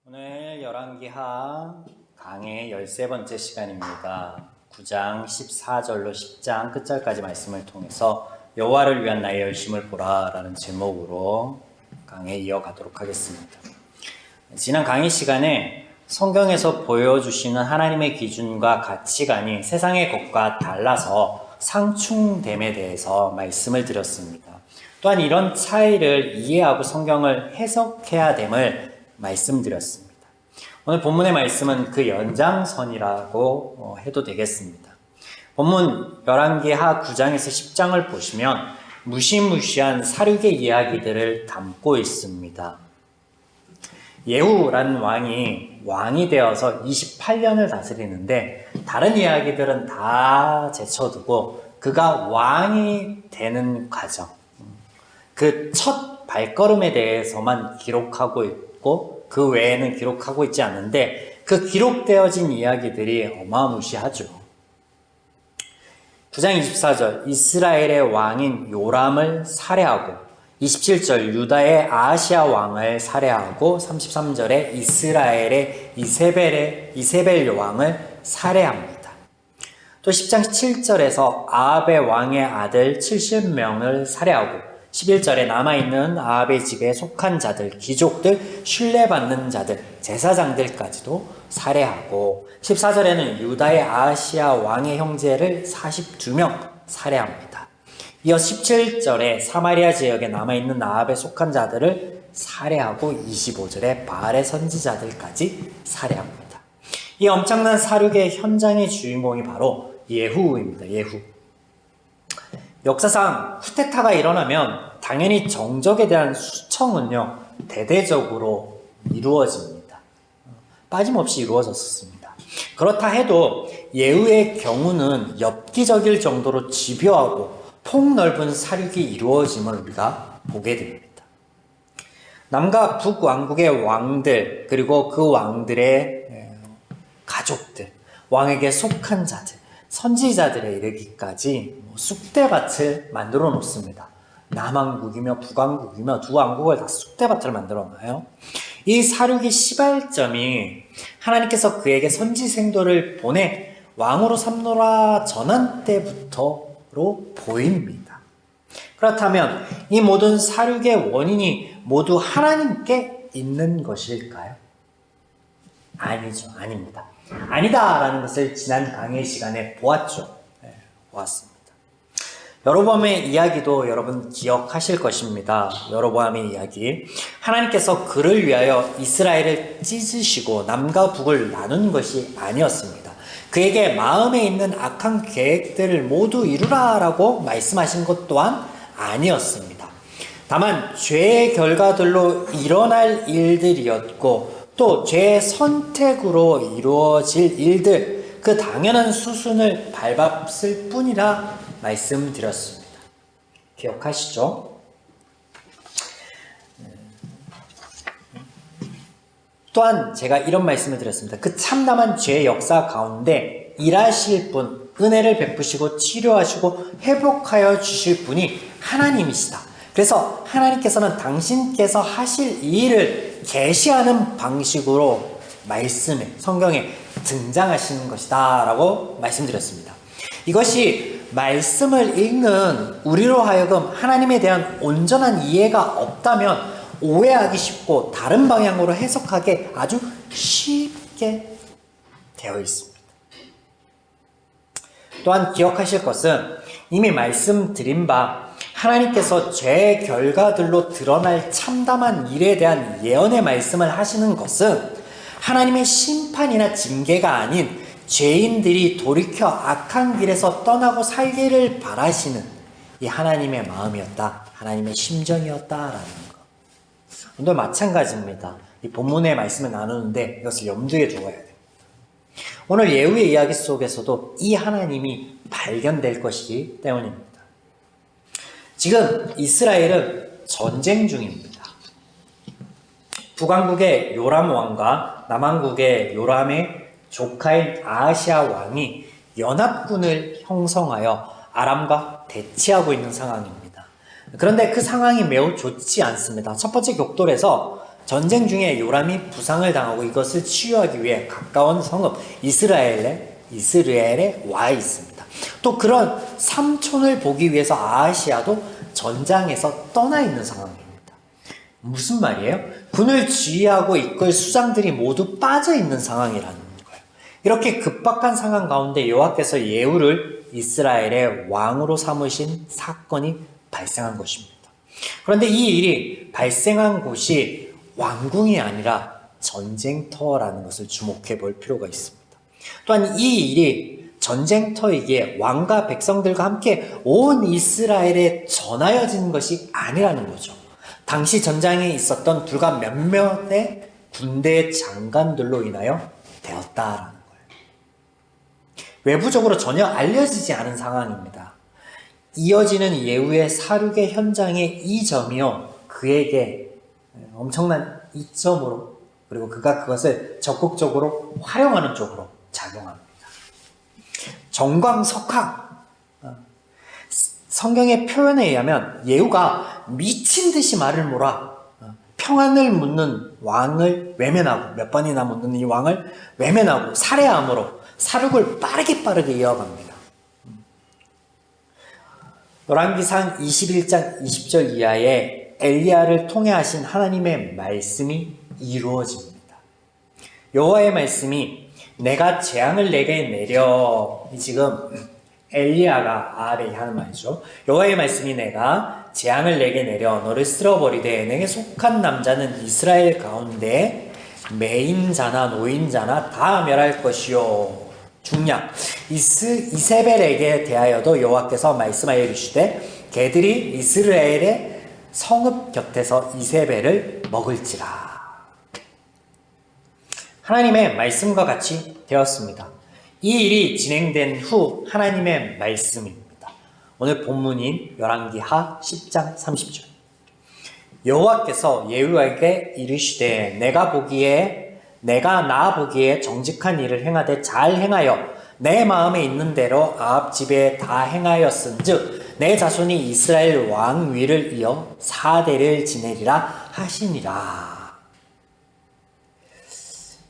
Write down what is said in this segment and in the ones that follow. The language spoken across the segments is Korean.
오늘 열왕기하 강의 13번째 시간입니다. 9장 14절로 10장 끝절까지 말씀을 통해서 여호와를 위한 나의 열심을 보라 라는 제목으로 강의 이어가도록 하겠습니다. 지난 강의 시간에 성경에서 보여주시는 하나님의 기준과 가치관이 세상의 것과 달라서 상충됨에 대해서 말씀을 드렸습니다. 또한 이런 차이를 이해하고 성경을 해석해야 됨을 말씀드렸습니다. 오늘 본문의 말씀은 그 연장선이라고 해도 되겠습니다. 본문 열왕기하 9장에서 10장을 보시면 무시무시한 사륙의 이야기들을 담고 있습니다. 예후라는 왕이 되어서 28년을 다스리는데 다른 이야기들은 다 제쳐두고 그가 왕이 되는 과정, 그 첫 발걸음에 대해서만 기록하고 있고 그 외에는 기록하고 있지 않는데 그 기록되어진 이야기들이 어마무시하죠. 9장 24절 이스라엘의 왕인 요람을 살해하고 27절 유다의 아하시야 왕을 살해하고 33절에 이스라엘의 이세벨 왕을 살해합니다. 또 10장 7절에서 아합의 왕의 아들 70명을 살해하고 11절에 남아있는 아합의 집에 속한 자들, 귀족들, 신뢰받는 자들, 제사장들까지도 살해하고 14절에는 유다의 아하시야 왕의 형제를 42명 살해합니다. 이어 17절에 사마리아 지역에 남아있는 아합에 속한 자들을 살해하고 25절에 바알의 선지자들까지 살해합니다. 이 엄청난 사륙의 현장의 주인공이 바로 예후입니다. 예후. 역사상 쿠데타가 일어나면 당연히 정적에 대한 수청은요 대대적으로 이루어집니다. 빠짐없이 이루어졌습니다. 그렇다 해도 예후의 경우는 엽기적일 정도로 집요하고 폭넓은 사륙이 이루어짐을 우리가 보게 됩니다. 남과 북왕국의 왕들 그리고 그 왕들의 가족들, 왕에게 속한 자들, 선지자들에 이르기까지 쑥대밭을 만들어 놓습니다. 남왕국이며 북왕국이며 두 왕국을 다 쑥대밭을 만들어 놔요. 이 사륙의 시발점이 하나님께서 그에게 선지생도를 보내 왕으로 삼노라 전한 때부터로 보입니다. 그렇다면 이 모든 사륙의 원인이 모두 하나님께 있는 것일까요? 아니죠. 아닙니다. 아니다라는 것을 지난 강의 시간에 보았죠. 보았습니다. 여로보암의 이야기도 여러분 기억하실 것입니다. 여로보암의 이야기. 하나님께서 그를 위하여 이스라엘을 찢으시고 남과 북을 나눈 것이 아니었습니다. 그에게 마음에 있는 악한 계획들을 모두 이루라라고 말씀하신 것 또한 아니었습니다. 다만 죄의 결과들로 일어날 일들이었고 또 죄의 선택으로 이루어질 일들, 그 당연한 수순을 밟았을 뿐이라 말씀드렸습니다. 기억하시죠? 또한 제가 이런 말씀을 드렸습니다. 그 참담한 죄의 역사 가운데 일하실 분, 은혜를 베푸시고 치료하시고 회복하여 주실 분이 하나님이시다. 그래서 하나님께서는 당신께서 하실 이 일을 계시하는 방식으로 말씀에, 성경에 등장하시는 것이다 라고 말씀드렸습니다. 이것이 말씀을 읽는 우리로 하여금 하나님에 대한 온전한 이해가 없다면 오해하기 쉽고 다른 방향으로 해석하기 아주 쉽게 되어 있습니다. 또한 기억하실 것은 이미 말씀드린 바 하나님께서 죄의 결과들로 드러날 참담한 일에 대한 예언의 말씀을 하시는 것은 하나님의 심판이나 징계가 아닌 죄인들이 돌이켜 악한 길에서 떠나고 살기를 바라시는 이 하나님의 마음이었다. 하나님의 심정이었다라는 것. 오늘 마찬가지입니다. 이 본문의 말씀을 나누는데 이것을 염두에 두어야 됩니다. 오늘 예후의 이야기 속에서도 이 하나님이 발견될 것이기 때문입니다. 지금 이스라엘은 전쟁 중입니다. 북왕국의 요람 왕과 남왕국의 요람의 조카인 아하시야 왕이 연합군을 형성하여 아람과 대치하고 있는 상황입니다. 그런데 그 상황이 매우 좋지 않습니다. 첫 번째 격돌에서 전쟁 중에 요람이 부상을 당하고 이것을 치유하기 위해 가까운 성읍 이스라엘에 와 있습니다. 또 그런 삼촌을 보기 위해서 아하시아도 전장에서 떠나 있는 상황입니다. 무슨 말이에요? 군을 지휘하고 이끌 수장들이 모두 빠져 있는 상황이라는 거예요. 이렇게 급박한 상황 가운데 여호와께서 예후를 이스라엘의 왕으로 삼으신 사건이 발생한 것입니다. 그런데 이 일이 발생한 곳이 왕궁이 아니라 전쟁터라는 것을 주목해 볼 필요가 있습니다. 또한 이 일이 전쟁터이기에 왕과 백성들과 함께 온 이스라엘에 전하여진 것이 아니라는 거죠. 당시 전장에 있었던 불과 몇몇의 군대 장관들로 인하여 되었다라는 거예요. 외부적으로 전혀 알려지지 않은 상황입니다. 이어지는 예후의 사륙의 현장의 이 점이요, 그에게 엄청난 이점으로, 그리고 그가 그것을 적극적으로 활용하는 쪽으로 작용합니다. 정광석화, 성경의 표현에 의하면 예후가 미친 듯이 말을 몰아 평안을 묻는 왕을 외면하고, 몇 번이나 묻는 이 왕을 외면하고 살해함으로 사륙을 빠르게 이어갑니다. 열왕기상 21장 20절 이하에 엘리야를 통해 하신 하나님의 말씀이 이루어집니다. 여호와의 말씀이 내가 재앙을 내게 내려, 지금 엘리야가 아합에게 하는 말이죠. 여호와의 말씀이 내가 재앙을 내게 내려 너를 쓸어버리되 내게 속한 남자는 이스라엘 가운데 매인자나 노인자나 다 멸할 것이요. 중략 이세벨에게 대하여도 여호와께서 말씀하여 이르시되 개들이 이스라엘의 성읍 곁에서 이세벨을 먹을지라. 하나님의 말씀과 같이 되었습니다. 이 일이 진행된 후 하나님의 말씀입니다. 오늘 본문인 열왕기하 10장 30절. 여호와께서 예후에게 이르시되 내가 나 보기에 정직한 일을 행하되 잘 행하여 내 마음에 있는 대로 아합 집에 다 행하였은즉 내 자손이 이스라엘 왕 위를 이어 4대를 지내리라 하시니라.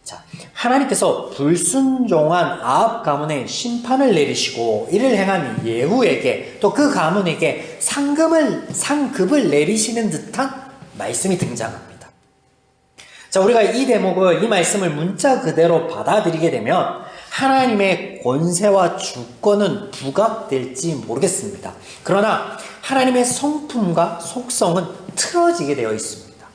자, 하나님께서 불순종한 아합 가문에 심판을 내리시고 이를 행한 예후에게 또 그 가문에게 상급을 내리시는 듯한 말씀이 등장합니다. 자, 우리가 이 대목을, 이 말씀을 문자 그대로 받아들이게 되면 하나님의 권세와 주권은 부각될지 모르겠습니다. 그러나 하나님의 성품과 속성은 틀어지게 되어 있습니다.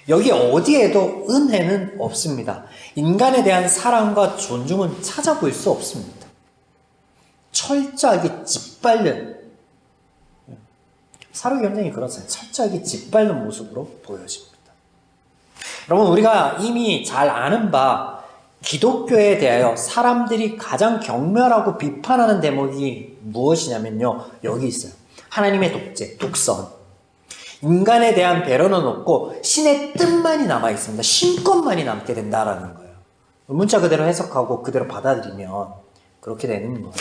여기 어디에도 은혜는 없습니다. 인간에 대한 사랑과 존중은 찾아볼 수 없습니다. 철저하게 짓밟는, 사륙 현장이 그렇잖아요. 철저하게 짓밟는 모습으로 보여집니다. 여러분, 우리가 이미 잘 아는 바 기독교에 대하여 사람들이 가장 경멸하고 비판하는 대목이 무엇이냐면요, 여기 있어요. 하나님의 독재, 독선. 인간에 대한 배려는 없고 신의 뜻만이 남아 있습니다. 신권만이 남게 된다라는 거예요. 문자 그대로 해석하고 그대로 받아들이면 그렇게 되는 거예요.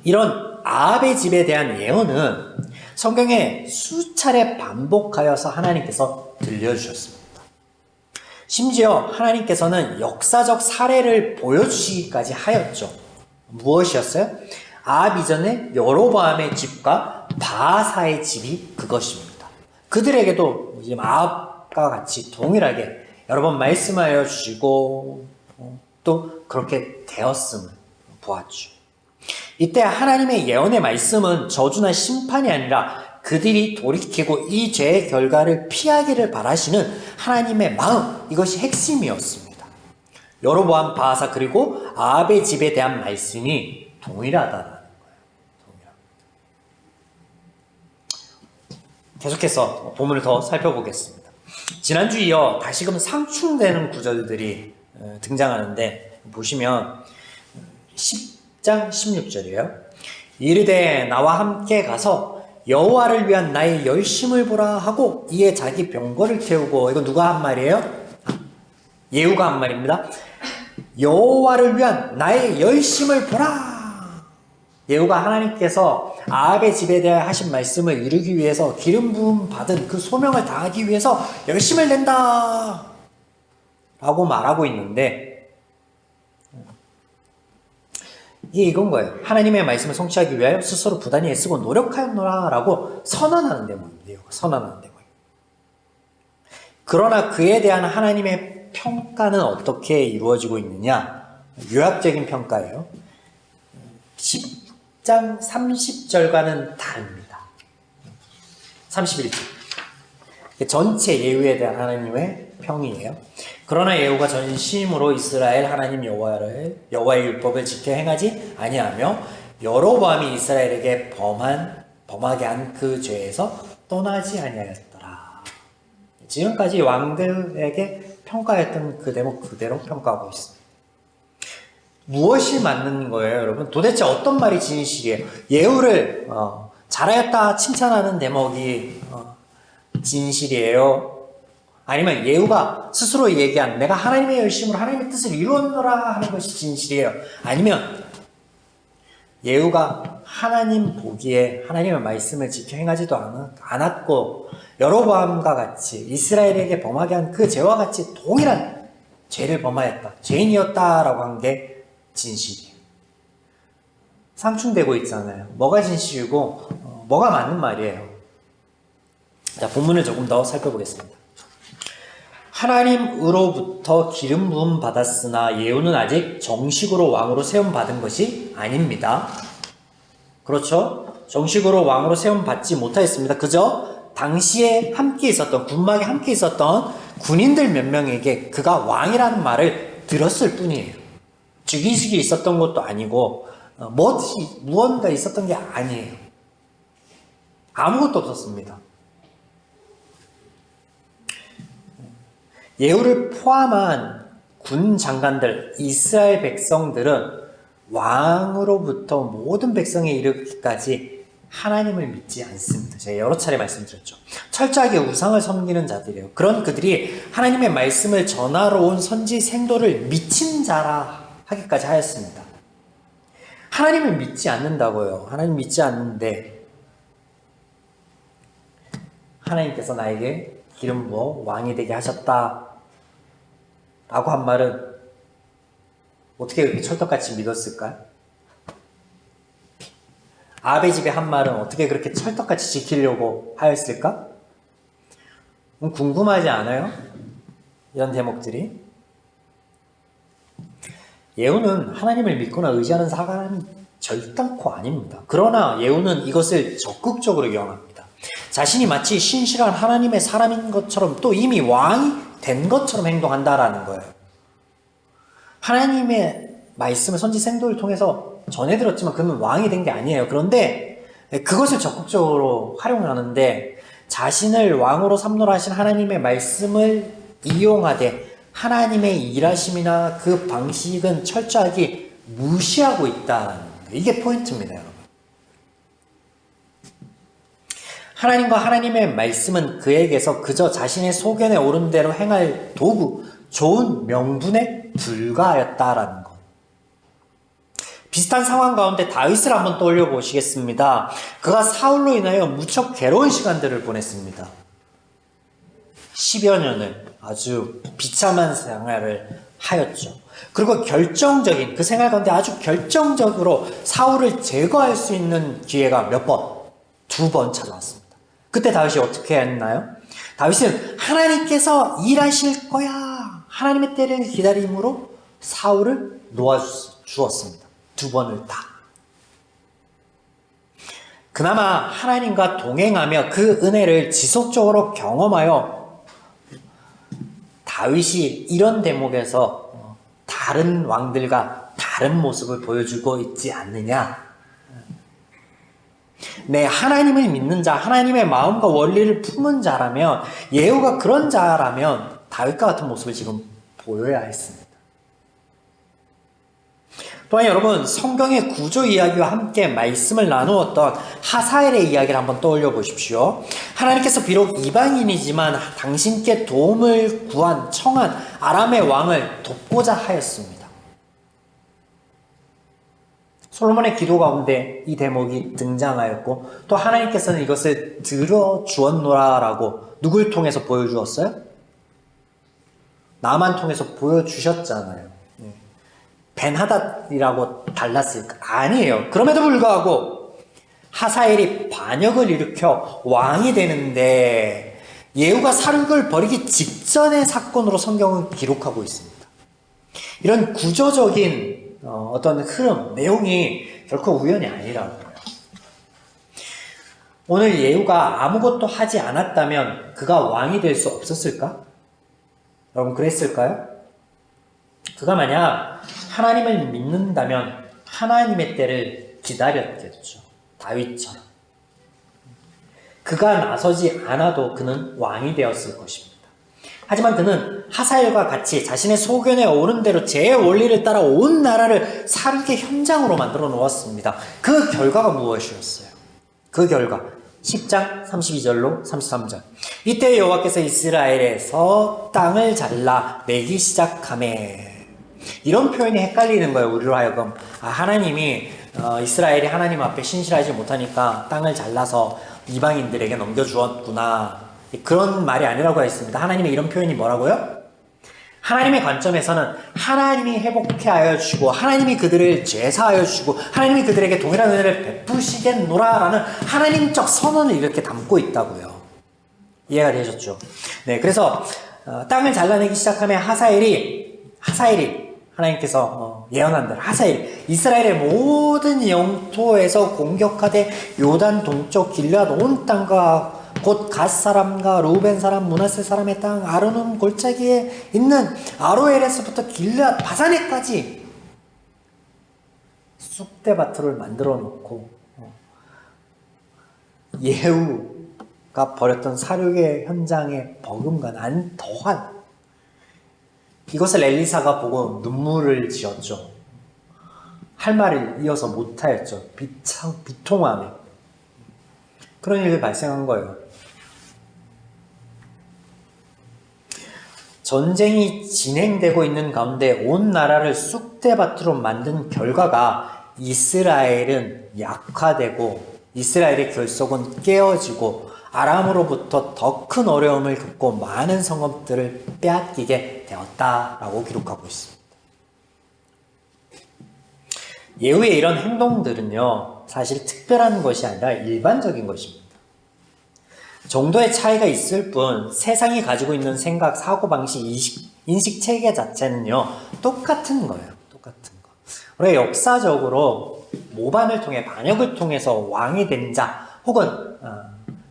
이런 아합의 집에 대한 예언은 성경에 수차례 반복하여서 하나님께서 들려주셨습니다. 심지어 하나님께서는 역사적 사례를 보여주시기까지 하였죠. 무엇이었어요? 아합 이전에 여로보암의 집과 바하사의 집이 그것입니다. 그들에게도 지금 아합과 같이 동일하게 여러 번 말씀하여 주시고 또 그렇게 되었음을 보았죠. 이때 하나님의 예언의 말씀은 저주나 심판이 아니라 그들이 돌이키고 이 죄의 결과를 피하기를 바라시는 하나님의 마음, 이것이 핵심이었습니다. 여로보암, 바하사 그리고 아합의 집에 대한 말씀이 동일하다는 거예요. 계속해서 본문을 더 살펴보겠습니다. 지난주 이어 다시금 상충되는 구절들이 등장하는데 보시면 10장 16절이에요. 이르되 나와 함께 가서 여호와를 위한 나의 열심을 보라 하고 이에 자기 병거를 태우고, 이거 누가 한 말이에요? 예후가 한 말입니다. 여호와를 위한 나의 열심을 보라. 예후가 하나님께서 아합의 집에 대해 하신 말씀을 이루기 위해서 기름 부음 받은 그 소명을 다하기 위해서 열심을 낸다 라고 말하고 있는데, 이게 이건 거예요. 하나님의 말씀을 성취하기 위하여 스스로 부단히 애쓰고 노력하였노라 라고 선언하는 대목이에요. 선언하는 대목. 그러나 그에 대한 하나님의 평가는 어떻게 이루어지고 있느냐? 요약적인 평가예요. 10장 30절과는 다릅니다. 31절. 전체 예후에 대한 하나님의 평이에요. 그러나 예후가 전심으로 이스라엘 하나님 여호와의 율법을 지켜 행하지 아니하며 여로보암이 이스라엘에게 범하게 한 그 죄에서 떠나지 아니하였더라. 지금까지 왕들에게 평가했던 그 대목 그대로 평가하고 있습니다. 무엇이 맞는 거예요, 여러분? 도대체 어떤 말이 진실이에요? 예후를 잘하였다 칭찬하는 대목이 진실이에요? 아니면 예후가 스스로 얘기한 내가 하나님의 열심으로 하나님의 뜻을 이루었노라 하는 것이 진실이에요? 아니면 예후가 하나님 보기에 하나님의 말씀을 지켜 행하지도 않았고 여로보암과 같이 이스라엘에게 범하게 한 그 죄와 같이 동일한 죄를 범하였다, 죄인이었다라고 한 게 진실이에요. 상충되고 있잖아요. 뭐가 진실이고 뭐가 맞는 말이에요. 자, 본문을 조금 더 살펴보겠습니다. 하나님으로부터 기름 부음 받았으나 예후는 아직 정식으로 왕으로 세움 받은 것이 아닙니다. 그렇죠? 정식으로 왕으로 세움 받지 못하였습니다. 그저 당시에 함께 있었던, 군막에 함께 있었던 군인들 몇 명에게 그가 왕이라는 말을 들었을 뿐이에요. 즉위식이 있었던 것도 아니고 무언가 있었던 게 아니에요. 아무것도 없었습니다. 예후를 포함한 군 장관들, 이스라엘 백성들은 왕으로부터 모든 백성에 이르기까지 하나님을 믿지 않습니다. 제가 여러 차례 말씀드렸죠. 철저하게 우상을 섬기는 자들이에요. 그런 그들이 하나님의 말씀을 전하러 온 선지 생도를 미친 자라 하기까지 하였습니다. 하나님을 믿지 않는다고요. 하나님 믿지 않는데 하나님께서 나에게 기름 부어 왕이 되게 하셨다 라고 한 말은 어떻게 그렇게 철떡같이 믿었을까요? 아합의 집에 한 말은 어떻게 그렇게 철떡같이 지키려고 하였을까? 궁금하지 않아요? 이런 대목들이. 예후는 하나님을 믿거나 의지하는 사람이 절단코 아닙니다. 그러나 예후는 이것을 적극적으로 이용합니다. 자신이 마치 신실한 하나님의 사람인 것처럼 또 이미 왕이 된 것처럼 행동한다라는 거예요. 하나님의 말씀을 선지 생도를 통해서 전해들었지만 그는 왕이 된 게 아니에요. 그런데 그것을 적극적으로 활용하는데 자신을 왕으로 삼노라 하신 하나님의 말씀을 이용하되 하나님의 일하심이나 그 방식은 철저하게 무시하고 있다는 거예요. 이게 포인트입니다, 여러분. 하나님과 하나님의 말씀은 그에게서 그저 자신의 소견에 오른 대로 행할 도구, 좋은 명분에 불과하였다라는 것. 비슷한 상황 가운데 다윗을 한번 떠올려 보시겠습니다. 그가 사울로 인하여 무척 괴로운 시간들을 보냈습니다. 10여 년을 아주 비참한 생활을 하였죠. 그리고 결정적인 그 생활 가운데 아주 결정적으로 사울을 제거할 수 있는 기회가 몇 번? 2번 찾아왔습니다. 그때 다윗이 어떻게 했나요? 다윗은 하나님께서 일하실 거야, 하나님의 때를 기다림으로 사울을 놓아주었습니다. 2번을 다. 그나마 하나님과 동행하며 그 은혜를 지속적으로 경험하여 다윗이 이런 대목에서 다른 왕들과 다른 모습을 보여주고 있지 않느냐. 네, 하나님을 믿는 자, 하나님의 마음과 원리를 품은 자라면, 예후가 그런 자라면 다윗과 같은 모습을 지금 보여야 했습니다. 또한 여러분, 성경의 구조 이야기와 함께 말씀을 나누었던 하사엘의 이야기를 한번 떠올려 보십시오. 하나님께서 비록 이방인이지만 당신께 도움을 청한 아람의 왕을 돕고자 하였습니다. 솔로몬의 기도 가운데 이 대목이 등장하였고 또 하나님께서는 이것을 들어주었노라라고 누굴 통해서 보여주었어요? 나만 통해서 보여주셨잖아요. 벤하닷이라고 달랐을까? 아니에요. 그럼에도 불구하고 하사엘이 반역을 일으켜 왕이 되는데 예후가 사륙을 벌이기 직전의 사건으로 성경은 기록하고 있습니다. 이런 구조적인 어떤 흐름, 내용이 결코 우연이 아니라고요. 오늘 예후가 아무것도 하지 않았다면 그가 왕이 될 수 없었을까? 여러분 그랬을까요? 그가 만약 하나님을 믿는다면 하나님의 때를 기다렸겠죠. 다윗처럼. 그가 나서지 않아도 그는 왕이 되었을 것입니다. 하지만 그는 하사엘과 같이 자신의 소견에 오른 대로 제 원리를 따라 온 나라를 사륙의 현장으로 만들어 놓았습니다. 그 결과가 무엇이었어요? 그 결과 10장 32절로 33절. 이때 여호와께서 이스라엘에서 땅을 잘라 내기 시작하매. 이런 표현이 헷갈리는 거예요. 우리로 하여금. 하나님이 이스라엘이 하나님 앞에 신실하지 못하니까 땅을 잘라서 이방인들에게 넘겨주었구나. 그런 말이 아니라고 했습니다. 하나님의 이런 표현이 뭐라고요? 하나님의 관점에서는 하나님이 회복케 하여 주시고 하나님이 그들을 제사하여 주시고 하나님이 그들에게 동일한 은혜를 베푸시겠노라 라는 하나님적 선언을 이렇게 담고 있다고요. 이해가 되셨죠? 네, 그래서 땅을 잘라내기 시작하면 하사엘이 하나님께서 예언한 대로 하사엘 이스라엘의 모든 영토에서 공격하되 요단 동쪽 길앗 온 땅과 곧 갓 사람과 루벤 사람, 므낫세 사람의 땅, 아르논 골짜기에 있는 아로엘에서부터 길앗 바사네까지 쑥대밭을 만들어 놓고 예후가 벌였던 사륙의 현장에 버금간 안 더한 이것을 엘리사가 보고 눈물을 지었죠. 할 말을 이어서 못하였죠. 비통함에 그런 일이 발생한 거예요. 전쟁이 진행되고 있는 가운데 온 나라를 쑥대밭으로 만든 결과가 이스라엘은 약화되고 이스라엘의 결속은 깨어지고 아람으로부터 더 큰 어려움을 겪고 많은 성읍들을 빼앗기게 되었다라고 기록하고 있습니다. 예후의 이런 행동들은요, 사실 특별한 것이 아니라 일반적인 것입니다. 정도의 차이가 있을 뿐 세상이 가지고 있는 생각, 사고방식, 인식 체계 자체는요 똑같은 거예요. 똑같은 거. 우리가 역사적으로 모반을 통해 반역을 통해서 왕이 된 자 혹은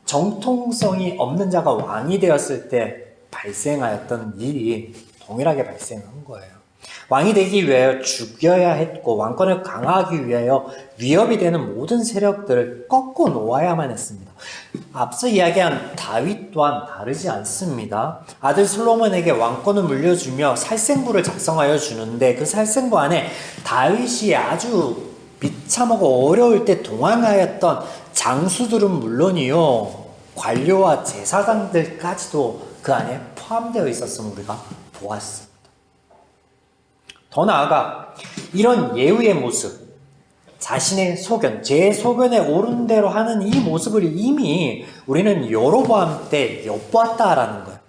정통성이 없는 자가 왕이 되었을 때 발생하였던 일이 동일하게 발생한 거예요. 왕이 되기 위하여 죽여야 했고 왕권을 강화하기 위하여 위협이 되는 모든 세력들을 꺾어 놓아야만 했습니다. 앞서 이야기한 다윗 또한 다르지 않습니다. 아들 솔로몬에게 왕권을 물려주며 살생부를 작성하여 주는데 그 살생부 안에 다윗이 아주 비참하고 어려울 때 동행하였던 장수들은 물론이요 관료와 제사장들까지도 그 안에 포함되어 있었음을 우리가 보았습니다. 더 나아가 이런 예후의 모습, 자신의 소견, 제 소견에 오른 대로 하는 이 모습을 이미 우리는 여로보암 때 엿보았다라는 거예요.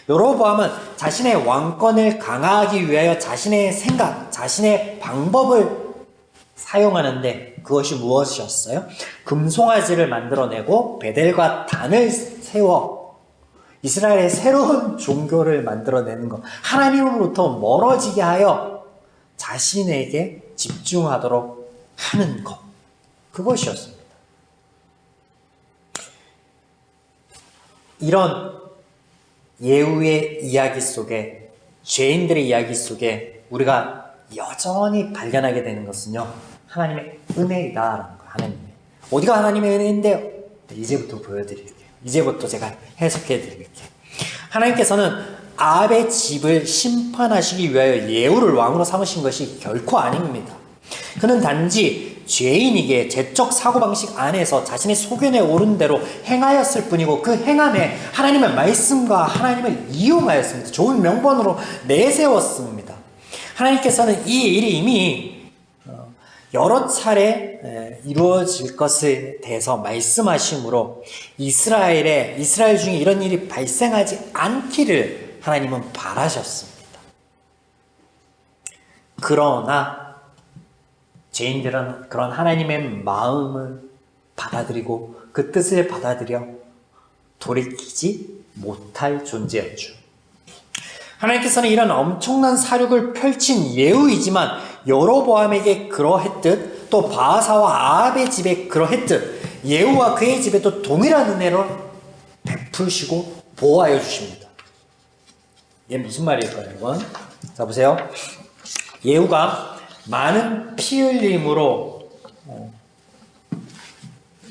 여로보암은 자신의 왕권을 강화하기 위하여 자신의 생각, 자신의 방법을 사용하는데 그것이 무엇이었어요? 금송아지를 만들어내고 베델과 단을 세워 이스라엘의 새로운 종교를 만들어내는 것, 하나님으로부터 멀어지게 하여 자신에게 집중하도록 하는 것, 그것이었습니다. 이런 예후의 이야기 속에, 죄인들의 이야기 속에 우리가 여전히 발견하게 되는 것은요, 하나님의 은혜이다라는 거예요. 하나님의. 어디가 하나님의 은혜인데 이제부터 보여드릴게요. 이제부터 제가 해석해 드릴게요. 하나님께서는 아합의 집을 심판하시기 위하여 예후를 왕으로 삼으신 것이 결코 아닙니다. 그는 단지 죄인에게 죄적 사고방식 안에서 자신의 소견에 오른 대로 행하였을 뿐이고 그 행함에 하나님의 말씀과 하나님을 이용하였습니다. 좋은 명분으로 내세웠습니다. 하나님께서는 이 일이 이미 여러 차례 이루어질 것에 대해서 말씀하심으로 이스라엘 중에 이런 일이 발생하지 않기를 하나님은 바라셨습니다. 그러나 죄인들은 그런 하나님의 마음을 받아들이고 그 뜻을 받아들여 돌이키지 못할 존재였죠. 하나님께서는 이런 엄청난 사륙을 펼친 예후이지만 여로보암에게 그러했듯 또 바하사와 아합의 집에 그러했듯 예후와 그의 집에도 동일한 은혜로 베푸시고 보호하여 주십니다. 이게 무슨 말일까요, 여러분? 자, 보세요. 예후가 많은 피 흘림으로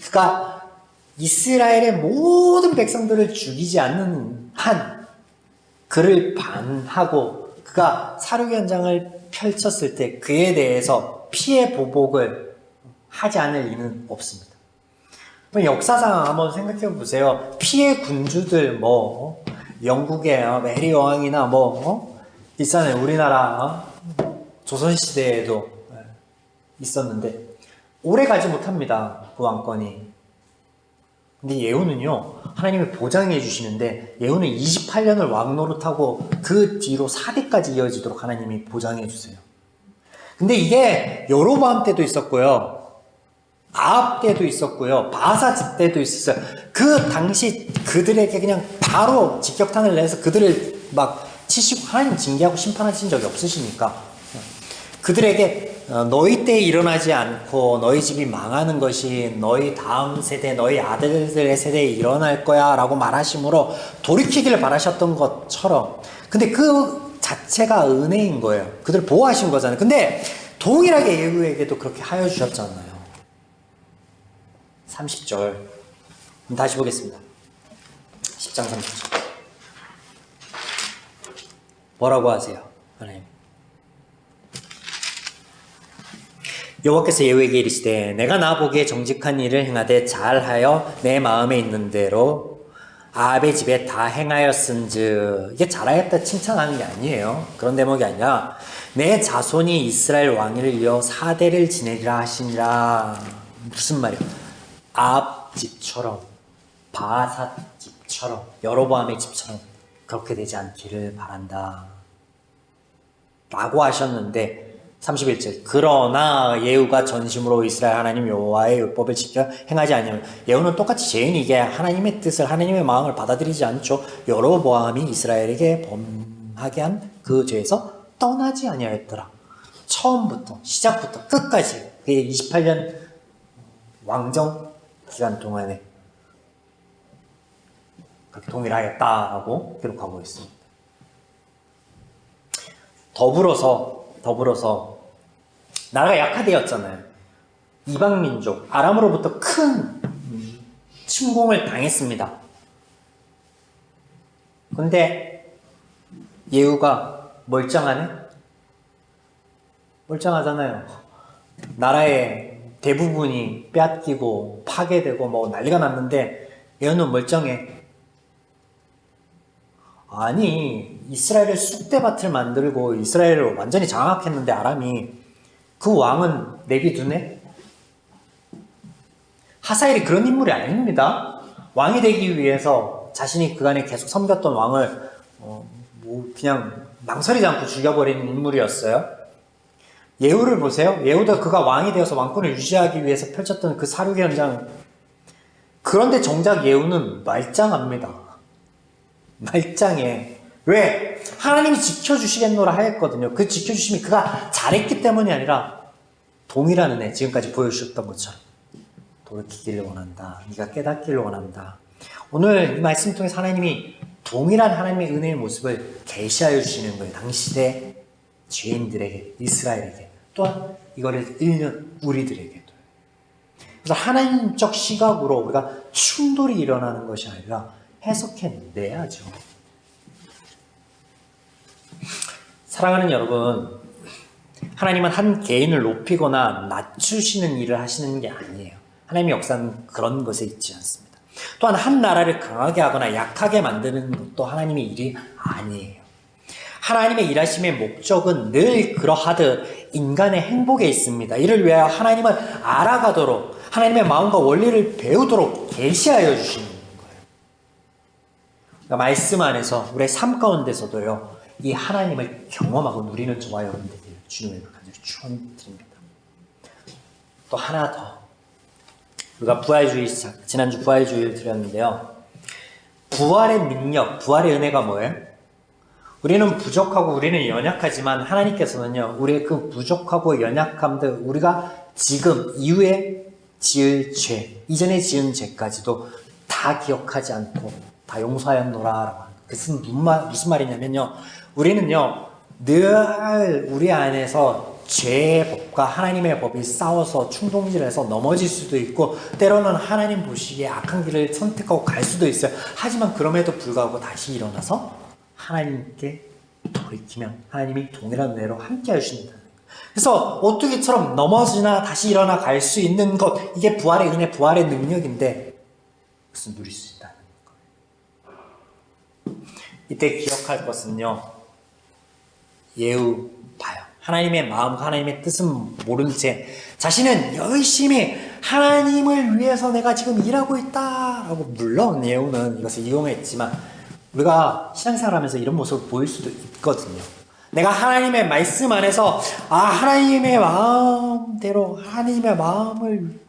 그가 이스라엘의 모든 백성들을 죽이지 않는 한 그를 반하고 그가 사륙 현장을 펼쳤을 때 그에 대해서 피해 보복을 하지 않을 이유는 없습니다. 역사상 한번 생각해 보세요. 피해 군주들 영국의 메리 여왕이나 있잖아요. 우리나라 조선시대에도 있었는데 오래 가지 못합니다. 그 왕권이. 근데 예후는요, 하나님이 보장해 주시는데 예후는 28년을 왕 노릇하고 그 뒤로 4대까지 이어지도록 하나님이 보장해 주세요. 근데 이게 여로보암 때도 있었고요, 아합 때도 있었고요, 바하사 집 때도 있었어요. 그 당시 그들에게 그냥 바로 직격탄을 내서 그들을 막 치시고 하나님 징계하고 심판하신 적이 없으시니까 그들에게 너희 때에 일어나지 않고 너희 집이 망하는 것이 너희 다음 세대, 너희 아들들의 세대에 일어날 거야 라고 말하심으로 돌이키기를 바라셨던 것처럼, 근데 그 자체가 은혜인 거예요. 그들을 보호하신 거잖아요. 근데 동일하게 예후에게도 그렇게 하여 주셨잖아요. 30절 다시 보겠습니다. 10장 30절 뭐라고 하세요? 하나님, 여호와께서 예후에게 이르시되 내가 나 보기에 정직한 일을 행하되 잘하여 내 마음에 있는 대로 아합의 집에 다 행하였은즉, 이게 잘하였다 칭찬하는 게 아니에요. 그런 대목이 아니라 내 자손이 이스라엘 왕위를 이어 4대를 지내리라 하시니라. 무슨 말이야? 아합 집처럼 바하사 집처럼 여로보암의 집처럼 그렇게 되지 않기를 바란다 라고 하셨는데 31절 그러나 예후가 전심으로 이스라엘 하나님 여호와의 율법을 지켜 행하지 아니하면, 예후는 똑같이 죄인이게 하나님의 뜻을, 하나님의 마음을 받아들이지 않죠. 여로보암이 이스라엘에게 범하게 한 그 죄에서 떠나지 아니하였더라. 처음부터 시작부터 끝까지 그의 28년 왕정 기간 동안에 그렇게 동일하였다라고 기록하고 있습니다. 더불어서 나라가 약화되었잖아요. 이방민족 아람으로부터 큰 침공을 당했습니다. 근데 예후가 멀쩡하네? 멀쩡하잖아요. 나라의 대부분이 빼앗기고 파괴되고 난리가 났는데 예후는 멀쩡해. 아니, 이스라엘을 쑥대밭을 만들고 이스라엘을 완전히 장악했는데 아람이, 그 왕은 내비두네? 하사엘이 그런 인물이 아닙니다. 왕이 되기 위해서 자신이 그간에 계속 섬겼던 왕을 그냥 망설이지 않고 죽여버리는 인물이었어요. 예후를 보세요. 예후도 그가 왕이 되어서 왕권을 유지하기 위해서 펼쳤던 그 사륙의 현장. 그런데 정작 예후는 말짱합니다. 말짱해. 왜? 하나님이 지켜주시겠노라 하였거든요. 그 지켜주심이 그가 잘했기 때문이 아니라 동일한 은혜, 지금까지 보여주셨던 것처럼 돌이키기를 원한다. 네가 깨닫기를 원한다. 오늘 이 말씀 통해서 하나님이 동일한 하나님의 은혜의 모습을 계시하여 주시는 거예요. 당시의 죄인들에게, 이스라엘에게, 또한 이거를 읽는 우리들에게도. 그래서 하나님적 시각으로 우리가 충돌이 일어나는 것이 아니라 해석해내야죠. 사랑하는 여러분, 하나님은 한 개인을 높이거나 낮추시는 일을 하시는 게 아니에요. 하나님의 역사는 그런 것에 있지 않습니다. 또한 한 나라를 강하게 하거나 약하게 만드는 것도 하나님의 일이 아니에요. 하나님의 일하심의 목적은 늘 그러하듯 인간의 행복에 있습니다. 이를 위하여 하나님은 알아가도록 하나님의 마음과 원리를 배우도록 계시하여 주시는 거예요. 그러니까 말씀 안에서 우리의 삶 가운데서도요, 이 하나님을 경험하고 누리는 저와 여러분들 주님을 간절히 축원드립니다. 또 하나 더, 우리가 부활주의, 지난주 부활주의를 드렸는데요. 부활의 능력, 부활의 은혜가 뭐예요? 우리는 부족하고 우리는 연약하지만 하나님께서는요, 우리의 그 부족하고 연약함들, 우리가 지금 이후에 지을 죄, 이전에 지은 죄까지도 다 기억하지 않고 다 용서하였노라. 그것은 무슨 말이냐면요, 우리는요, 늘 우리 안에서 죄의 법과 하나님의 법이 싸워서 충동질해서 넘어질 수도 있고, 때로는 하나님 보시기에 악한 길을 선택하고 갈 수도 있어요. 하지만 그럼에도 불구하고 다시 일어나서 하나님께 돌이키면 하나님이 동일한 은혜로 함께 하십니다. 그래서 오뚜기처럼 넘어지나 다시 일어나 갈 수 있는 것, 이게 부활의 은혜, 부활의 능력인데 무슨 누릴 수 있다는 거예요. 이때 기억할 것은요, 예우 봐요. 하나님의 마음과 하나님의 뜻은 모른 채 자신은 열심히 하나님을 위해서 내가 지금 일하고 있다라고, 물론 예우는 이것을 이용했지만 우리가 신앙생활하면서 이런 모습을 보일 수도 있거든요. 내가 하나님의 말씀 안에서 하나님의 마음대로 하나님의 마음을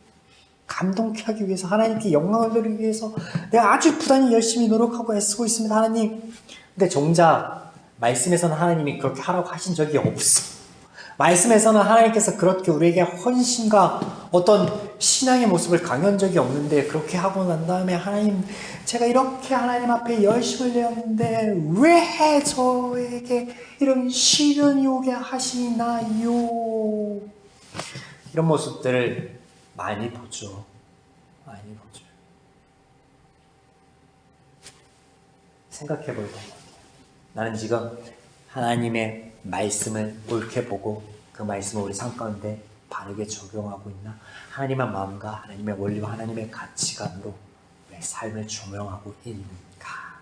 감동케 하기 위해서, 하나님께 영광을 돌리기 위해서 내가 아주 부단히 열심히 노력하고 애쓰고 있습니다, 하나님. 근데 정작 말씀에서는 하나님이 그렇게 하라고 하신 적이 없어. 말씀에서는 하나님께서 그렇게 우리에게 헌신과 어떤 신앙의 모습을 강요한 적이 없는데, 그렇게 하고 난 다음에 하나님, 제가 이렇게 하나님 앞에 열심을 내었는데 왜 저에게 이런 시련이 오게 하시나요? 이런 모습들을 많이 보죠. 많이 보죠. 생각해 볼 것 같아요. 나는 지금 하나님의 말씀을 옳게 보고 그 말씀을 우리 삶 가운데 바르게 적용하고 있나? 하나님의 마음과 하나님의 원리와 하나님의 가치관으로 내 삶을 조명하고 있는가?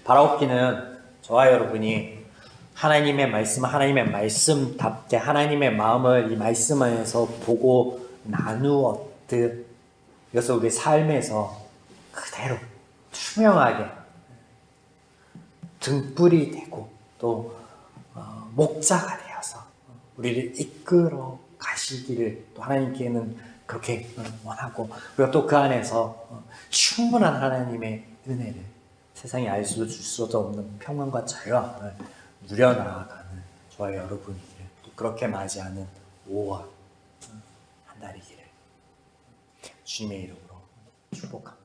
바라옵기는 저와 여러분이 하나님의 말씀답게 하나님의 마음을 이 말씀 안에서 보고 나누었듯 이것을 우리 삶에서 그대로 투명하게 등불이 되고 또 목자가 되어서 우리를 이끌어 가시기를 또 하나님께는 그렇게 원하고, 우리가 또 그 안에서 충분한 하나님의 은혜를, 세상이 알 수도 줄 수도 없는 평안과 자유함을 누려나가는 저와 여러분이기를, 또 그렇게 맞이하는 5월 한 달이기를 주님의 이름으로 축복합니다.